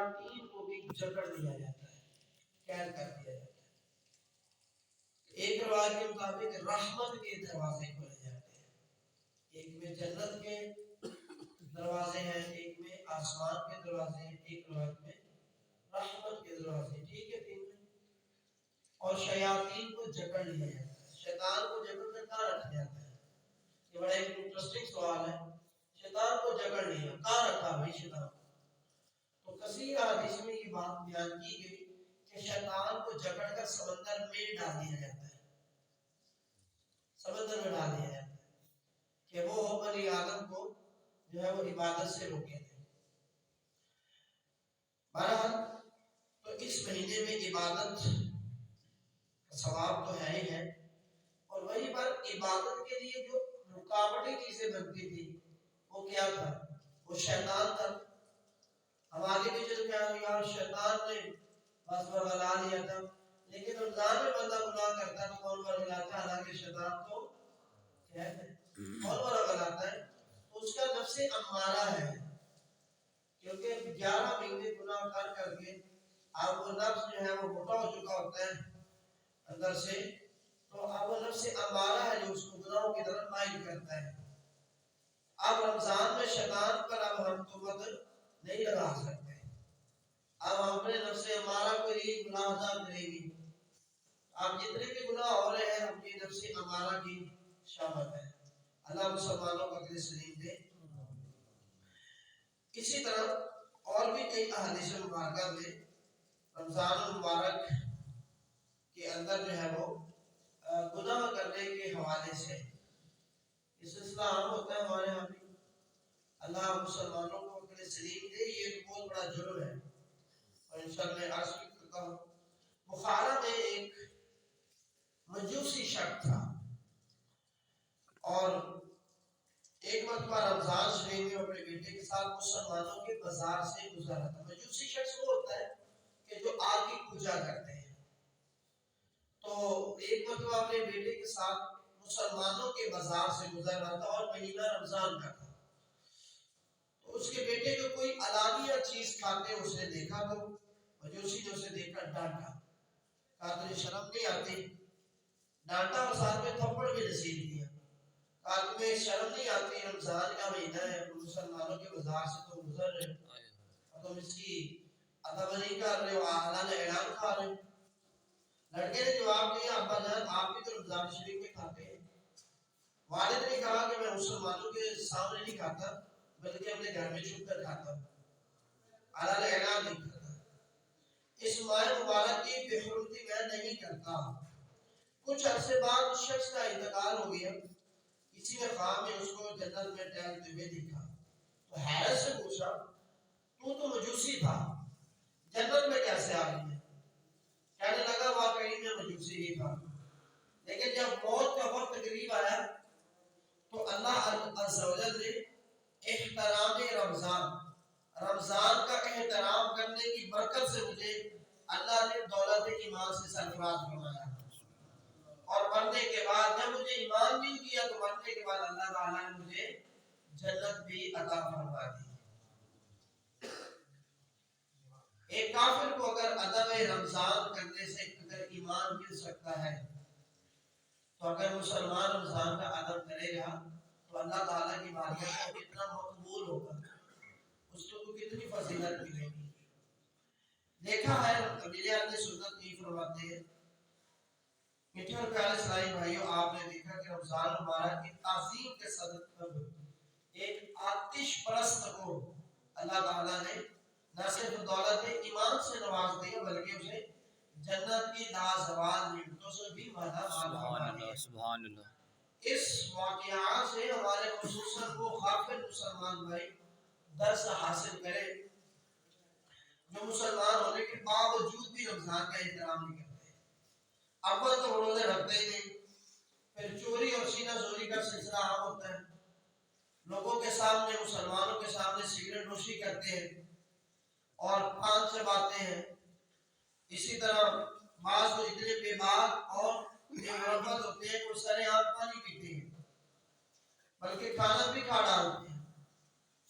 شیاطین کو بھی جکڑ دیا جاتا ہے، قید کر دیا جاتا ہے۔ ایک روایت کے مطابق رحمت کے دروازے کھولے جاتے ہیں، ایک میں جنت کے دروازے ہیں، ایک میں آسمان کے دروازے ہیں، ایک روایت میں رحمت کے دروازے، ٹھیک ہے تین میں۔ اور شیاطین کو جکڑ لیا جاتا ہے۔ شیطان کو جکڑ کر کہاں رکھا جاتا ہے؟ یہ بڑا ایک انٹرسٹنگ سوال ہے، شیطان کو جکڑ لیا، کہاں رکھا بھائی شیطان؟ تو کثیر حدیث میں یہ بات بیان کی گئی کہ شیطان کو جکڑ کر سمندر میں ڈال دیا جاتا ہے، سمندر میں ڈال دیا جاتا ہے کہ وہ بنی آدم کو جو ہے وہ عبادت سے روکے تھے۔ بہرحال تو اس مہینے میں عبادت کا ثواب تو ہے ہی ہے، اور وہیں پر عبادت کے لیے جو رکاوٹیں چیزیں بنتی تھی وہ کیا تھا؟ وہ شیطان تھا۔ ہمارے بھی جو کیا یار شیطان نے بس بگلا لیا تھا، لیکن رمضان میں بندہ گناہ کرتا تو کون بگلاتا ہے؟ حالانکہ شیطان تو کیا ہے کون بگلاتا ہے؟ تو اس کا نفس امارہ ہے، کیونکہ 11 مہینے گناہ کر کے اب وہ نفس جو ہے وہ موٹا ہو چکا ہوتا ہے اندر سے، تو اب وہ نفس امارہ ہے جو اس کو گناہوں کی طرف مائل کرتا ہے۔ اب رمضان میں شیطان پر اب ہم تہمت نہیں لگا سکتے، اب ہم اپنے نفس امارہ کو یہ گناہ ادا کریں گے۔ اب جتنے بھی گناہ ہو رہے ہیں اپنی نفس امارہ کی شامت ہے۔ اللہ مسلمانوں کو عقل سلیم دے۔ اسی طرح اور بھی کئی احادیث مبارکہ میں رمضان المبارک کے اندر جو ہے وہ گناہ کرنے کے حوالے سے یہ سلسلہ عام ہوتا ہے ہمارے یہاں بھی۔ اللہ مسلمانوں کو عقل سلیم دے۔ یہ ایک بہت بڑا جرم ہے، اور انشاءاللہ میں عرض بھی کرتا ہوں، بخارا میں ایک مجوسی شخص تھا، اور ایک مرتبہ رمضان شریف میں اپنے بیٹے کے ساتھ مسلمانوں کے بازار سے گزر رہا تھا۔ مجوسی شخص وہ ہوتا ہے کہ جو آگ کی پوجا کرتے ہیں۔ تو ایک مرتبہ اپنے بیٹے کے ساتھ مسلمانوں کے بازار سے گزر رہا تھا، اور مہینہ رمضان کا تھا۔ تو اس کے بیٹے کو کوئی علانیہ چیز کھاتے اس نے دیکھا، تو مجوسی نے اسے دیکھ کر ڈانٹا، کہا تجھے شرم نہیں آتی؟ ڈانٹا اور ساتھ میں تھپڑ بھی نصیب کیا، کہا تمہیں شرم نہیں آتی؟ رمضان کا مہینہ ہے، مسلمانوں کے بازار سے تو گزر رہے اور تم اس کی ادب نہیں کر رہے ہو، اعلان اعلان کھا رہے ہو۔ لڑکے نے جواب دیا، ابا جان آپ بھی تو رمضان شریف میں کھاتے ہیں۔ والد نے کہا کہ میں مسلمانوں کے سامنے نہیں کھاتا، بلکہ اپنے گھر میں چھپ کر کھاتا ہوں، اعلان اعلان نہیں کرتا، اس ماہ مبارک کی بے حرمتی میں نہیں کرتا۔ کچھ عرصے بعد اس شخص کا انتقال ہو گیا، کسی نے خواب میں اس کو جنت میں ٹہلتے ہوئے دیکھا، تو حیرت سے پوچھا تو مجوسی تھا، جنت میں کیسے آ گئی ہے؟ کہنے لگا واقعی میں مجوسی ہی تھا، لیکن جب موت کا وقت قریب آیا تو اللہ عز و جل نے احترام رمضان کا احترام کرنے کی برکت سے مجھے اللہ نے دولت ایمان سے سرفراز فرمایا، اور مرنے کے بعد جب مجھے ایمان مل گیا تو مرنے کے بعد اللہ تعالیٰ نے مجھے جنت بھی عطا فرما دی۔ ایک کافر کو اگر ادب رمضان کرنے سے اگر ایمان مل سکتا ہے، تو اگر مسلمان رمضان کا ادب کرے گا تو اللہ تعالیٰ کی بارگاہ میں کتنا مقبول ہوگا، اس کو کتنی فضیلت ملے گی۔ دیکھا ہے میرے اہل سنت کی فرماتے ہیں، میٹھے اور پیارے اسلامی بھائیوں، آپ نے دیکھا کہ رمضان مبارک کی تعظیم کے صدد ایک آتش پرست کو اللہ تعالیٰ نے نہ صرف دولت ایمان سے نواز دیا بلکہ اسے جنت کی لازوال نعمتوں سے بھی مالا مال فرما دیا۔ اس واقعات سے ہمارے خصوصاً وہ غافل مسلمان بھائی درس حاصل کرے جو مسلمان ہونے کے باوجود بھی رمضان کا احترام نہیں کرتے۔ اول تو روزے رکھتے ہی نہیں، پھر چوری اور سینہ زوری کا سلسلہ عام ہوتا ہے، لوگوں کے سامنے مسلمانوں کے سامنے سگریٹ نوشی کرتے ہیں اور پان چباتے ہیں۔ اسی طرح بعض کو اتنے بے باک اور بے مربت ہوتے ہیں کہ سرے عام پانی پیتے ہیں بلکہ کھانا بھی کھا ڈالتے ہیں۔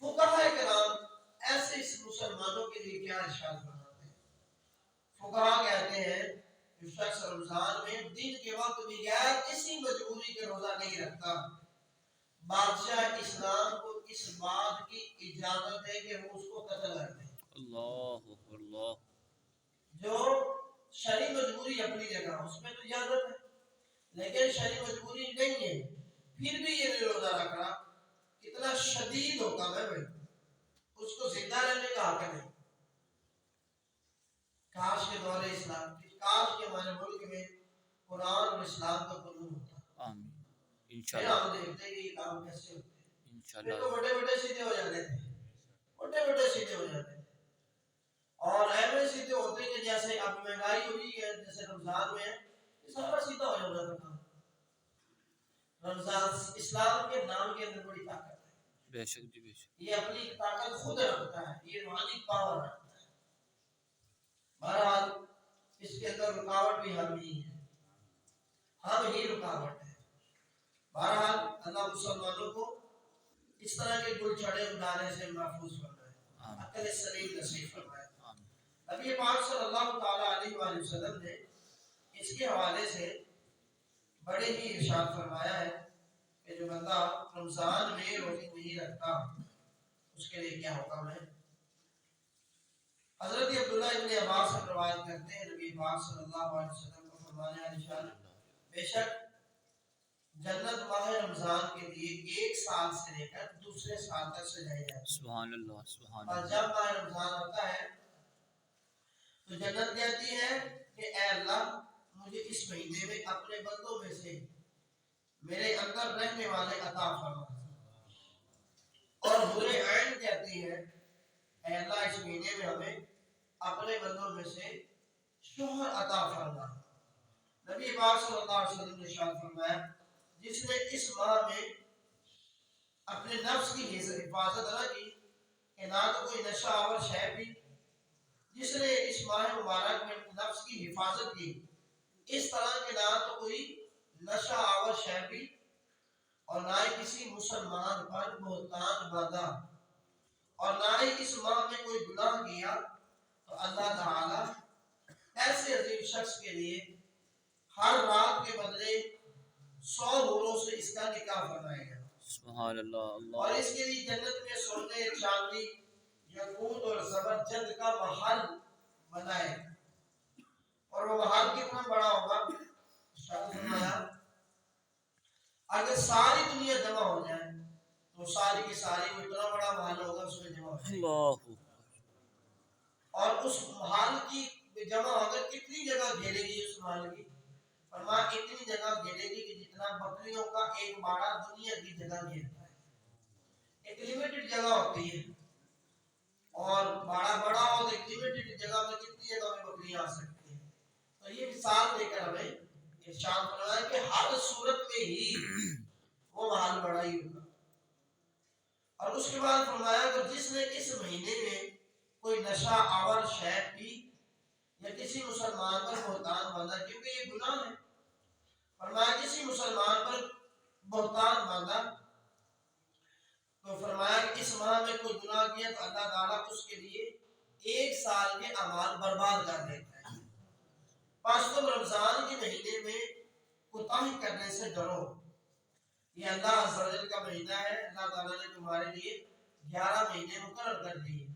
فقہاء کرام ایسے اس مسلمانوں کے لیے کیا ارشاد فرماتے ہیں؟ فقہا کہتے ہیں جو شخص رمضان میں دن کے وقت بغیر کسی مجبوری کے روزہ نہیں رکھتا، بادشاہ اسلام کو اس بات کی اجازت ہے کہ وہ اس کو قتل کر دے۔ اللہ اللہ، جو شرعی مجبوری اپنی جگہ اس میں تو اجازت ہے، لیکن شرعی مجبوری نہیں ہے پھر بھی یہ نہیں روزہ رکھ رہا، اتنا شدید حکم ہے بھائی، اس کو زندہ رہنے کا حق نہیں۔ کاش کے دور اسلام کی، کاش کے ہمارے ملک میں قرآن اور اسلام کا قانون ہوتا۔ آمین انشاءاللہ۔ ہم دیکھتے ہیں کہ یہ کام کیسے ہوتے ہیں۔ انشاءاللہ تو بڑے بڑے سیدھے ہو جاتے تھے، بڑے بڑے سیدھے ہو جاتے تھے، اور ایسے سیدھے ہوتے کہ جیسے اب مہنگائی ہوئی ہے، جیسے رمضان میں ہے، یہ سارا سیدھا ہو جاتا تھا۔ رمضان اسلام کے نام کے اندر بڑی طاقت ہے، بے شک جی بے شک، یہ اپنی طاقت خود رکھتا ہے، یہ روحانی پاور رکھتا ہے۔ بہرحال اس کے اندر رکاوٹ بھی ہم ہی ہیں، ہم ہی رکاوٹ ہے۔ بہرحال اللہ مسلمانوں کو اس طرح کے گل چھڑے اگانے سے محفوظ فرمائے، عقل سلیم نصیب فرمائے۔ نبی پاک صلی اللہ تعالی علیہ وآلہ وسلم نے اس کے حوالے سے بڑے ہی ارشاد فرمایا ہے کہ جو بندہ رمضان میں روزے نہیں رکھتا اس کے لیے کیا حکم ہے۔ حضرت عبداللہ ابن عباس سے روایت کرتے ہیں نبی پاک صلی اللہ علیہ وسلم کو فرمانے ارشاد، بے شک جنت ماہ رمضان کے لیے 1 سال سے لے کر دوسرے سال تک سجائی جاتی ہے۔ سبحان اللہ سبحان اللہ۔ اور جب ماہ رمضان آتا ہے تو جنت کہتی ہے کہ اے اللہ مجھے اس مہینے میں اپنے بندوں میں سے میرے اندر رہنے والے عطا فرما، اور برے عین کہتی ہے اے اللہ اس مہینے میں ہمیں اپنے بندوں میں سے شوہر عطا فرما۔ نبی پاک صلی اللہ علیہ وسلم نے ارشاد فرمایا جس نے اس ماہ میں اپنے نفس کی حفاظت نہ کی کہ نہ تو کوئی نشہ آور شے پی، جس نے اس ماہ مبارک میں نفس کی حفاظت کی اس طرح کہ نہ تو کوئی نشہ آور شے پی اور نہ ہی کسی مسلمان پر بہتان باندھا اور نہ ہی اس ماہ میں کوئی گناہ کیا، تو اللہ تعالی ایسے عظیم شخص کے لیے ہر رات کے بدلے 100 حوروں سے اس کا نکاح فرمائے گا۔ سبحان اللہ اللہ۔ اور اس کے لیے جنت میں سونے چاندی یاقوت اور زبرجد کا محل بنائے، اور وہ محل کتنا بڑا ہوگا؟ شاید فرمایا اگر ساری دنیا جمع ہو جائے تو ساری کی ساری وہ اتنا بڑا محل ہوگا اس میں جمع ہو جائے۔ اللہ، اور اس محل کی جمع اگر کتنی جگہ گھیرے گی اس محل کی؟ فرمایا اتنی جگہ گھیرے گی کہ جتنا بکریوں کا ایک باڑہ دنیا کی جگہ گھیرتا ہے۔ ایک لیمیٹڈ جگہ ہوتی ہے، اور باڑہ بڑا ہو تو ایک لیمیٹڈ جگہ میں کتنی جگہ میں بکریاں آ سکتی ہیں۔ تو یہ مثال دے کر ہمیں ارشاد فرمایا کہ ہر صورت میں ہی وہ محل بڑا ہی ہوگا۔ اور اس کے بعد فرمایا کہ جس نے اس مہینے میں کوئی نشہ آور شے پی یا کسی مسلمان پر بہتان باندھا، کیونکہ یہ گناہ ہے، فرمایا کسی مسلمان پر بہتان باندھا تو فرمایا کہ اس ماہ میں کوئی گناہ کیا تو اللہ تعالیٰ اس کے لیے 1 سال کے اعمال برباد کر دیتا ہے۔ پس تم رمضان کے مہینے میں کوتاہی کرنے سے ڈرو، یہ اللہ عز و جل کا مہینہ ہے، اللہ تعالیٰ نے تمہارے لیے 11 مہینے مقرر کر دیے،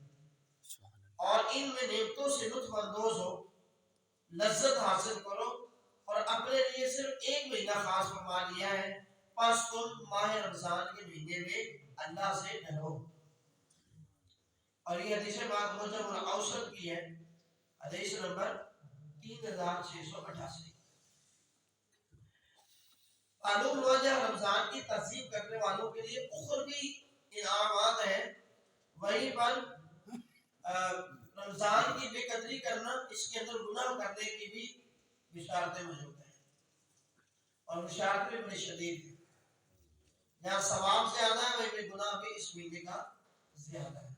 اور ان میں نعمتوں سے لطف اندوز ہو، لذت حاصل کرو، اور اپنے لیے صرف 1 مہینہ خاص فرما لیا ہے، پس تم ماہ رمضان کے مہینے میں اللہ سے ڈرو۔ اور یہ حدیث بات مجمع الاوسط کی ہے، حدیث نمبر 3688۔ معلوم ہوا جب رمضان کی تہذیب کرنے والوں کے لیے اخروی انعامات ہیں، وہیں پر رمضان کی بے قدری کرنا، اس کے اندر گناہ کرنے کی بھی بشارتیں موجود ہیں، اور بشارتیں بڑی شدید ہیں۔ جہاں ثواب زیادہ ہے وہیں پہ گناہ بھی اس مہینے کا زیادہ ہے۔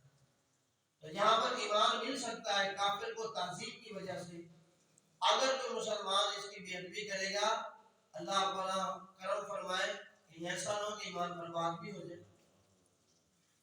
تو یہاں پر ایمان مل سکتا ہے کافر کو تعظیم کی وجہ سے، اگر کوئی مسلمان اس کی بے ادبی کرے گا اللہ تعالیٰ کرم فرمائے کہ ایسا نہ ہو کہ ایمان برباد بھی ہو جائے۔